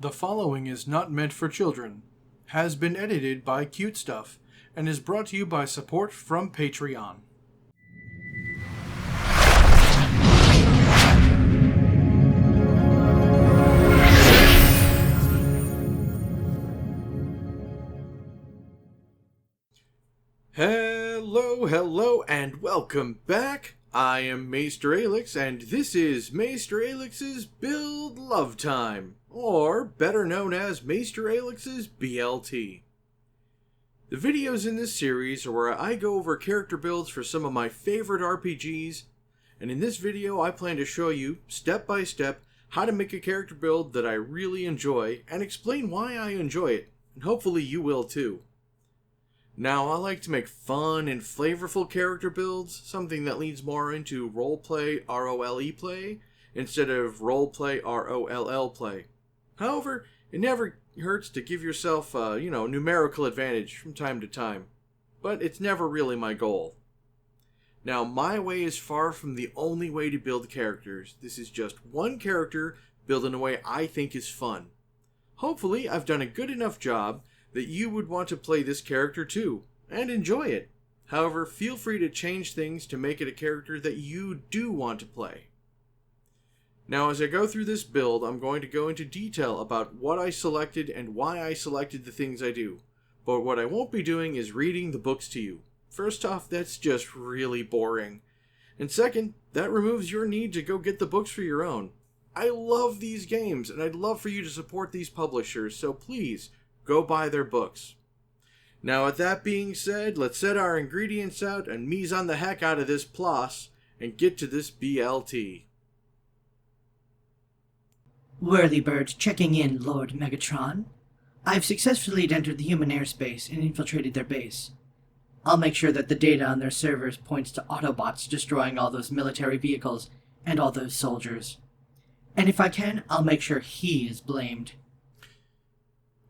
The following is not meant for children, has been edited by Cute Stuff, and is brought to you by support from Patreon. Hello, and welcome back. I am MaesterAelix, and this is MaesterAelix's Build Love Time, or better known as MaesterAelix's BLT. The videos in this series are where I go over character builds for some of my favorite RPGs, and in this video I plan to show you, step by step, how to make a character build that I really enjoy, and explain why I enjoy it, and hopefully you will too. Now, I like to make fun and flavorful character builds, something that leans more into roleplay, ROLE play, instead of roleplay, ROLL play. However, it never hurts to give yourself a, numerical advantage from time to time. But it's never really my goal. Now, my way is far from the only way to build characters. This is just one character built in a way I think is fun. Hopefully, I've done a good enough job that you would want to play this character too, and enjoy it. However, feel free to change things to make it a character that you do want to play. Now, as I go through this build, I'm going to go into detail about what I selected and why I selected the things I do. But what I won't be doing is reading the books to you. First off, that's just really boring. And second, that removes your need to go get the books for your own. I love these games, and I'd love for you to support these publishers, so please, go buy their books. Now, with that being said, let's set our ingredients out and mise on the heck out of this ploss and get to this BLT. Whirlybird checking in, Lord Megatron. I've successfully entered the human airspace and infiltrated their base. I'll make sure that the data on their servers points to Autobots destroying all those military vehicles and all those soldiers. And if I can, I'll make sure he is blamed.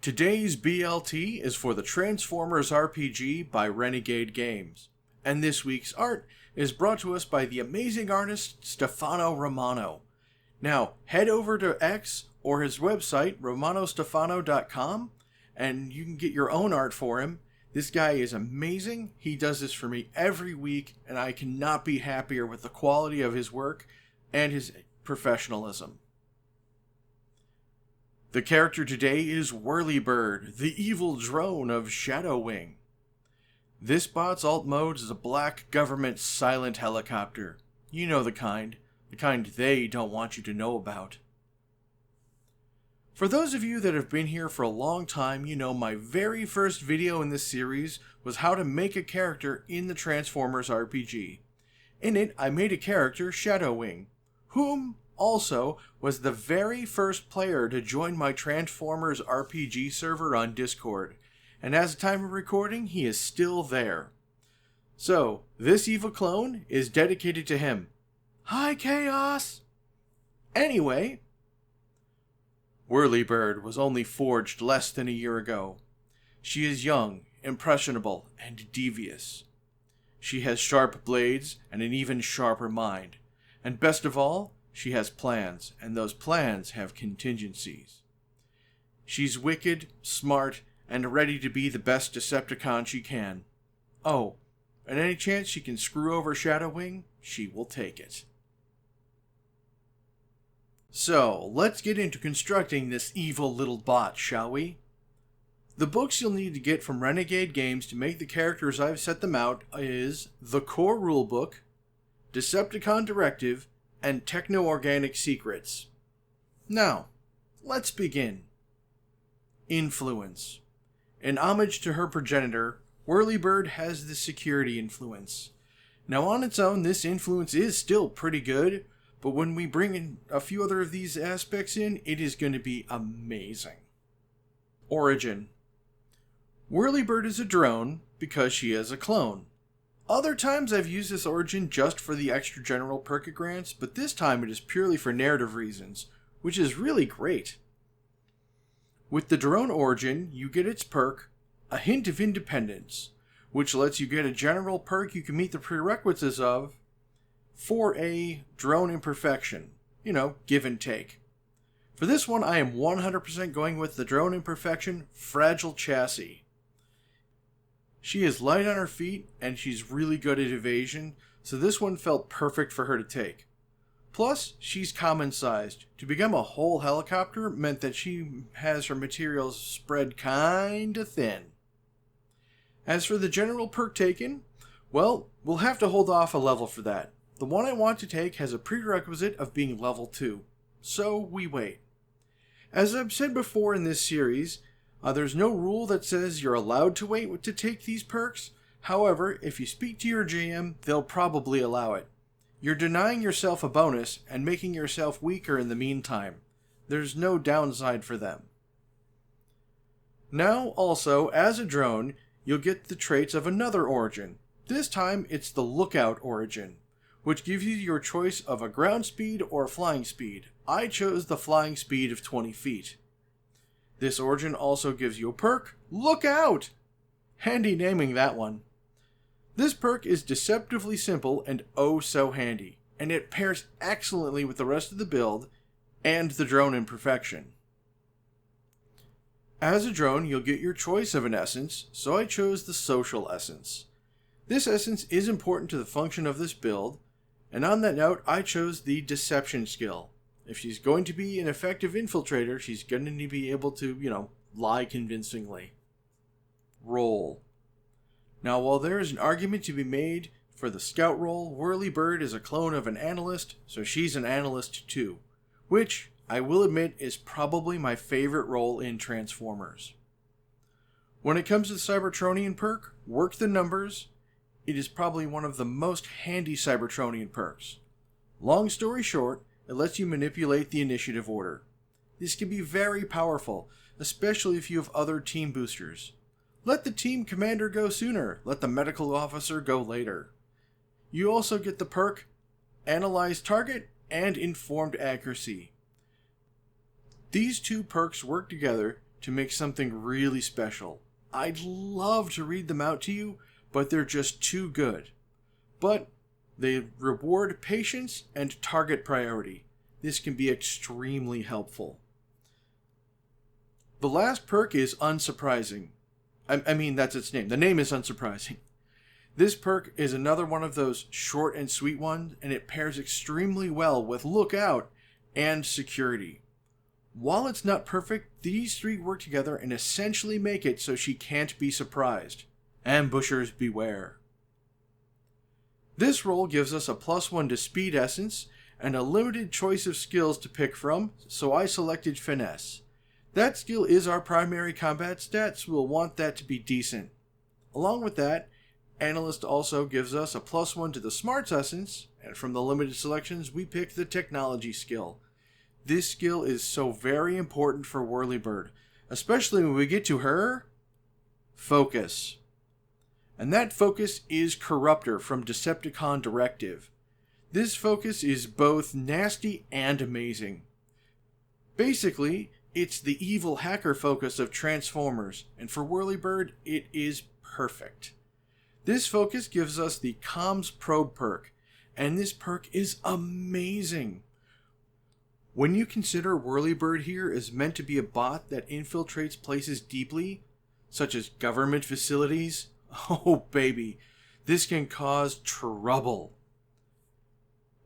Today's BLT is for the Transformers RPG by Renegade Games, and this week's art is brought to us by the amazing artist Stefano Romano. Now, head over to X or his website, romanostefano.com, and you can get your own art for him. This guy is amazing. He does this for me every week, and I cannot be happier with the quality of his work and his professionalism. The character today is Whirlybird, the evil drone of Shadowwing. This bot's alt mode is a black government silent helicopter. You know the kind they don't want you to know about. For those of you that have been here for a long time, you know my very first video in this series was how to make a character in the Transformers RPG. In it, I made a character, Shadowwing, whom also was the very first player to join my Transformers RPG server on Discord, and as of time of recording, he is still there. So, this evil clone is dedicated to him. Hi, Chaos! Anyway, Whirlybird was only forged less than a year ago. She is young, impressionable, and devious. She has sharp blades and an even sharper mind, and best of all, she has plans, and those plans have contingencies. She's wicked, smart, and ready to be the best Decepticon she can. Oh, and any chance she can screw over Shadowwing, she will take it. So, let's get into constructing this evil little bot, shall we? The books you'll need to get from Renegade Games to make the characters I've set them out is the Core Rulebook, Decepticon Directive, and Techno-Organic Secrets. Now, let's begin. Influence. In homage to her progenitor, Whirlybird has the security influence. Now on its own, this influence is still pretty good, but when we bring in a few other of these aspects in, it is going to be amazing. Origin. Whirlybird is a drone because she is a clone. Other times I've used this origin just for the extra general perk it grants, but this time it is purely for narrative reasons, which is really great. With the drone origin, you get its perk, A Hint of Independence, which lets you get a general perk you can meet the prerequisites of for a drone imperfection, give and take. For this one, I am 100% going with the drone imperfection, Fragile Chassis. She is light on her feet, and she's really good at evasion, so this one felt perfect for her to take. Plus, she's common-sized. To become a whole helicopter meant that she has her materials spread kinda thin. As for the general perk taken, well, we'll have to hold off a level for that. The one I want to take has a prerequisite of being level 2, so we wait. As I've said before in this series, there's no rule that says you're allowed to wait to take these perks. However, if you speak to your GM, they'll probably allow it. You're denying yourself a bonus and making yourself weaker in the meantime. There's no downside for them. Now, also, as a drone, you'll get the traits of another origin. This time, it's the Lookout origin, which gives you your choice of a ground speed or flying speed. I chose the flying speed of 20 feet. This origin also gives you a perk, Lookout! Handy naming that one. This perk is deceptively simple and oh so handy, and it pairs excellently with the rest of the build and the drone imperfection. As a drone, you'll get your choice of an essence, so I chose the Social Essence. This essence is important to the function of this build, and on that note, I chose the Deception skill. If she's going to be an effective infiltrator, she's going to be able to, lie convincingly. Roll. Now, while there is an argument to be made for the scout role, Whirlybird is a clone of an analyst, so she's an analyst too, which, I will admit, is probably my favorite role in Transformers. When it comes to the Cybertronian perk, Work the Numbers, it is probably one of the most handy Cybertronian perks. Long story short, it lets you manipulate the initiative order. This can be very powerful, especially if you have other team boosters. Let the team commander go sooner, let the medical officer go later. You also get the perk Analyze Target and Informed Accuracy. These two perks work together to make something really special. I'd love to read them out to you, but they're just too good. But they reward patience and target priority. This can be extremely helpful. The last perk is Unsurprising. I mean, that's its name. The name is Unsurprising. This perk is another one of those short and sweet ones, and it pairs extremely well with Lookout and Security. While it's not perfect, these three work together and essentially make it so she can't be surprised. Ambushers beware. This role gives us a +1 to Speed Essence and a limited choice of skills to pick from, so I selected Finesse. That skill is our primary combat stat, so we'll want that to be decent. Along with that, Analyst also gives us a +1 to the Smarts Essence, and from the limited selections, we picked the Technology skill. This skill is so very important for Whirlybird, especially when we get to her Focus. And that focus is Corruptor from Decepticon Directive. This focus is both nasty and amazing. Basically, it's the evil hacker focus of Transformers, and for Whirlybird, it is perfect. This focus gives us the Comms Probe perk, and this perk is amazing. When you consider Whirlybird here is meant to be a bot that infiltrates places deeply, such as government facilities, oh baby, this can cause trouble.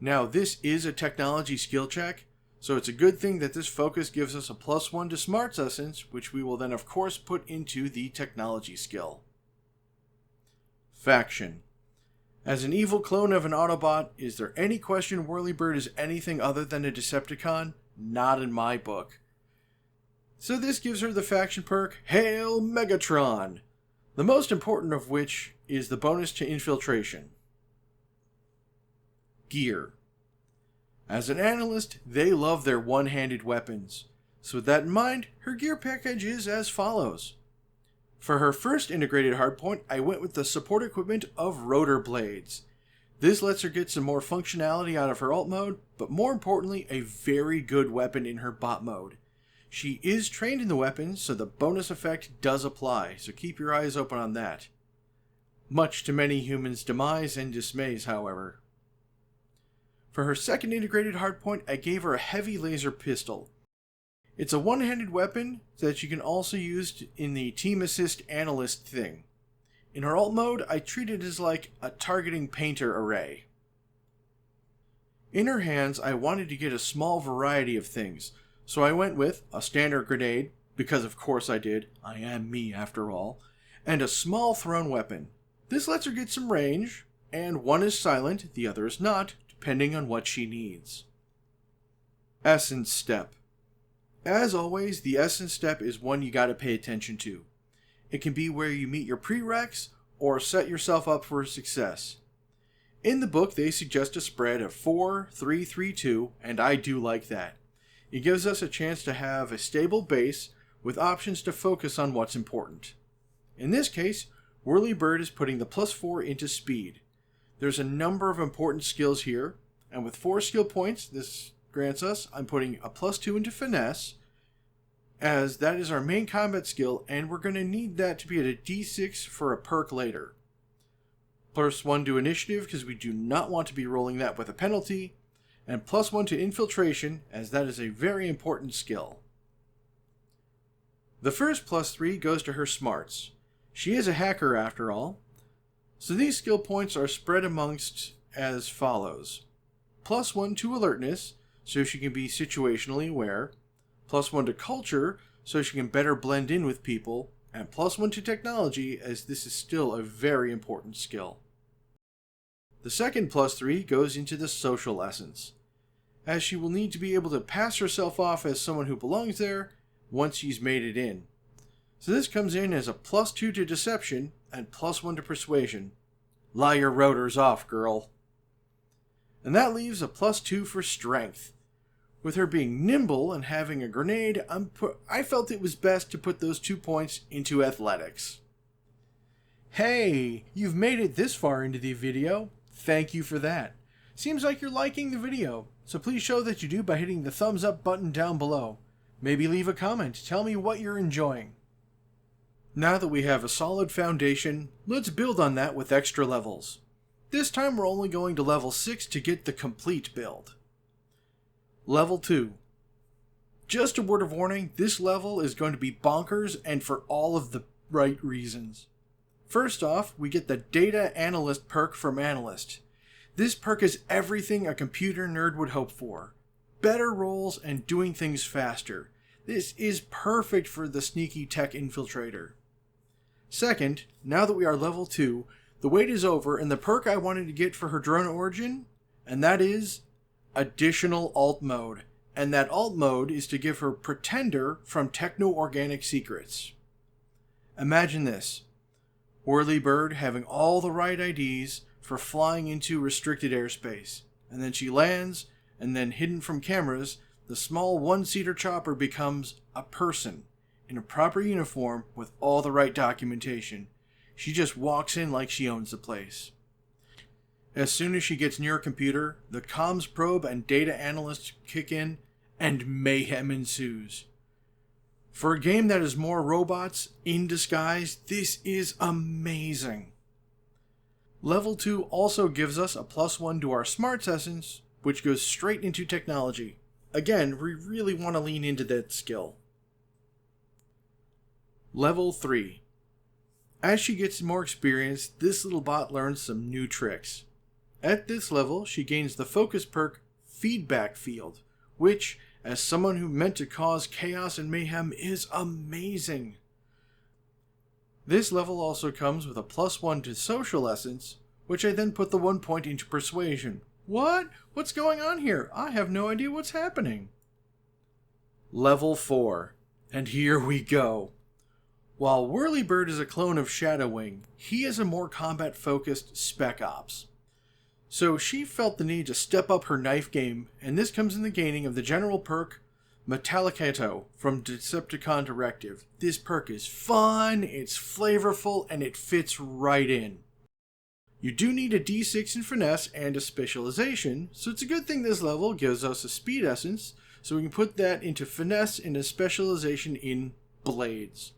Now, this is a technology skill check, so it's a good thing that this focus gives us a +1 to Smarts Essence, which we will then of course put into the Technology skill. Faction. As an evil clone of an Autobot, is there any question Whirlybird is anything other than a Decepticon? Not in my book. So this gives her the faction perk, Hail Megatron! The most important of which is the bonus to infiltration. Gear. As an analyst, they love their one-handed weapons. So with that in mind, her gear package is as follows. For her first integrated hardpoint, I went with the support equipment of rotor blades. This lets her get some more functionality out of her alt mode, but more importantly, a very good weapon in her bot mode. She is trained in the weapon, so the bonus effect does apply, so keep your eyes open on that. Much to many humans' demise and dismays, however. For her second integrated hardpoint, I gave her a heavy laser pistol. It's a one-handed weapon that you can also use in the team assist analyst thing. In her alt mode, I treat it as like a targeting painter array. In her hands, I wanted to get a small variety of things, so I went with a standard grenade, because of course I did, I am me after all, and a small thrown weapon. This lets her get some range, and one is silent, the other is not, depending on what she needs. Essence Step. As always, the Essence Step is one you gotta pay attention to. It can be where you meet your prereqs, or set yourself up for success. In the book, they suggest a spread of 4, 3, 3, 2, and I do like that. It gives us a chance to have a stable base with options to focus on what's important. In this case, Whirlybird is putting the +4 into speed. There's a number of important skills here, and with 4 skill points this grants us, I'm putting a +2 into finesse, as that is our main combat skill, and we're going to need that to be at a D6 for a perk later. +1 to initiative, because we do not want to be rolling that with a penalty, and +1 to infiltration, as that is a very important skill. The first +3 goes to her smarts. She is a hacker after all, so these skill points are spread amongst as follows. +1 to alertness, so she can be situationally aware, +1 to culture, so she can better blend in with people, and +1 to technology, as this is still a very important skill. The second +3 goes into the social essence, as she will need to be able to pass herself off as someone who belongs there once she's made it in. So this comes in as a +2 to deception and +1 to persuasion. Lie your rotors off, girl. And that leaves a +2 for strength. With her being nimble and having a grenade, I felt it was best to put those 2 points into athletics. Hey, you've made it this far into the video. Thank you for that. Seems like you're liking the video, so please show that you do by hitting the thumbs up button down below. Maybe leave a comment, tell me what you're enjoying. Now that we have a solid foundation, let's build on that with extra levels. This time we're only going to level 6 to get the complete build. Level 2. Just a word of warning, this level is going to be bonkers and for all of the right reasons. First off, we get the Data Analyst perk from Analyst. This perk is everything a computer nerd would hope for. Better rolls and doing things faster. This is perfect for the sneaky tech infiltrator. Second, now that we are level 2, the wait is over and the perk I wanted to get for her drone origin, and that is additional alt mode. And that alt mode is to give her Pretender from Techno-Organic Secrets. Imagine this. Whirlybird having all the right IDs for flying into restricted airspace. And then she lands, and then hidden from cameras, the small one-seater chopper becomes a person in a proper uniform with all the right documentation. She just walks in like she owns the place. As soon as she gets near a computer, the comms probe and data analyst kick in, and mayhem ensues. For a game that is more robots in disguise, this is amazing. Level 2 also gives us a +1 to our smarts essence, which goes straight into technology. Again, we really want to lean into that skill. Level 3. As she gets more experience, this little bot learns some new tricks. At this level, she gains the focus perk Feedback Field, which, as someone who meant to cause chaos and mayhem, is amazing. This level also comes with a +1 to social essence, which I then put the 1 point into persuasion. What? What's going on here? I have no idea what's happening. Level 4. And here we go. While Whirlybird is a clone of Shadowwing, he is a more combat-focused Spec Ops. So she felt the need to step up her knife game, and this comes in the gaining of the general perk Metallicato from Decepticon Directive. This perk is fun, it's flavorful, and it fits right in. You do need a D6 in finesse and a specialization, so it's a good thing this level gives us a speed essence, so we can put that into finesse and a specialization in blades.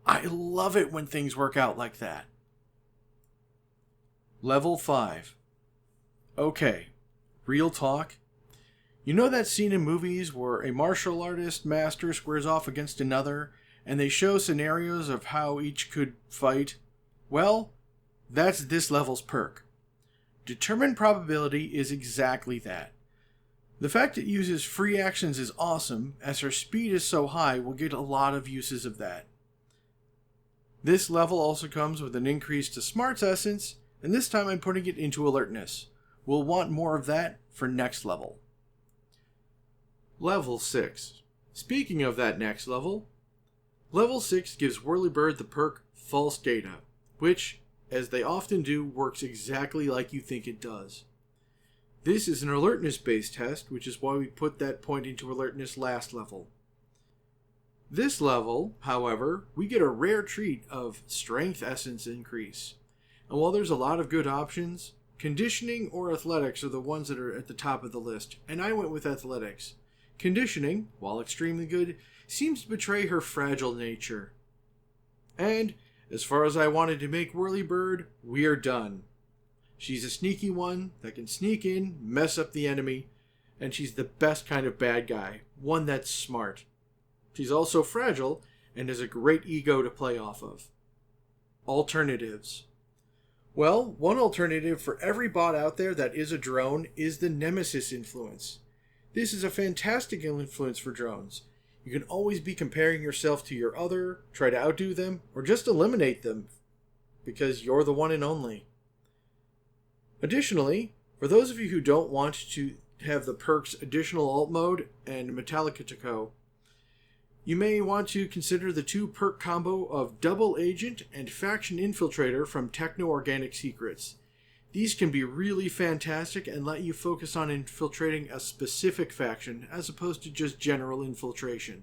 I love it when things work out like that. Level 5. Okay, real talk. You know that scene in movies where a martial artist master squares off against another, and they show scenarios of how each could fight? Well, that's this level's perk. Determined probability is exactly that. The fact it uses free actions is awesome, as her speed is so high we'll get a lot of uses of that. This level also comes with an increase to Smart's Essence, and this time I'm putting it into Alertness. We'll want more of that for next level. Level 6. Speaking of that next level, Level 6 gives Whirlybird the perk False Data, which, as they often do, works exactly like you think it does. This is an alertness-based test, which is why we put that point into alertness last level. This level, however, we get a rare treat of Strength Essence increase. And while there's a lot of good options, Conditioning or Athletics are the ones that are at the top of the list, and I went with Athletics. Conditioning, while extremely good, seems to betray her fragile nature. And, as far as I wanted to make Whirlybird, we're done. She's a sneaky one that can sneak in, mess up the enemy, and she's the best kind of bad guy, one that's smart. She's also fragile, and has a great ego to play off of. Alternatives. Well, one alternative for every bot out there that is a drone is the Nemesis influence. This is a fantastic influence for drones. You can always be comparing yourself to your other, try to outdo them, or just eliminate them, because you're the one and only. Additionally, for those of you who don't want to have the perks Additional Alt Mode and Metallica, you may want to consider the 2 perk combo of Double Agent and Faction Infiltrator from Techno-Organic Secrets. These can be really fantastic and let you focus on infiltrating a specific faction as opposed to just general infiltration.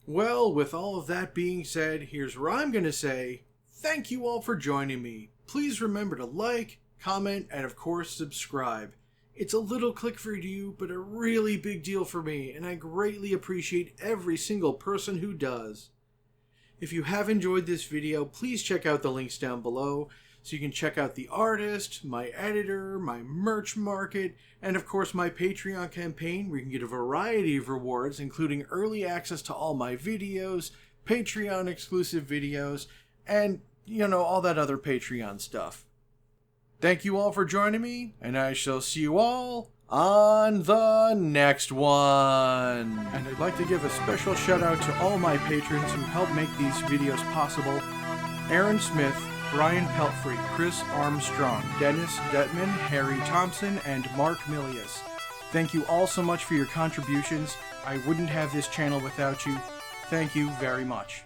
Well, with all of that being said, here's where I'm going to say, thank you all for joining me. Please remember to like, comment, and of course subscribe. It's a little click for you, but a really big deal for me, and I greatly appreciate every single person who does. If you have enjoyed this video, please check out the links down below, so you can check out the artist, my editor, my merch market, and of course my Patreon campaign where you can get a variety of rewards, including early access to all my videos, Patreon exclusive videos, and, all that other Patreon stuff. Thank you all for joining me, and I shall see you all on the next one. And I'd like to give a special shout out to all my patrons who help make these videos possible. Aaron Smith, Brian Pelfrey, Chris Armstrong, Dennis Detman, Harry Thompson, and Mark Milius. Thank you all so much for your contributions. I wouldn't have this channel without you. Thank you very much.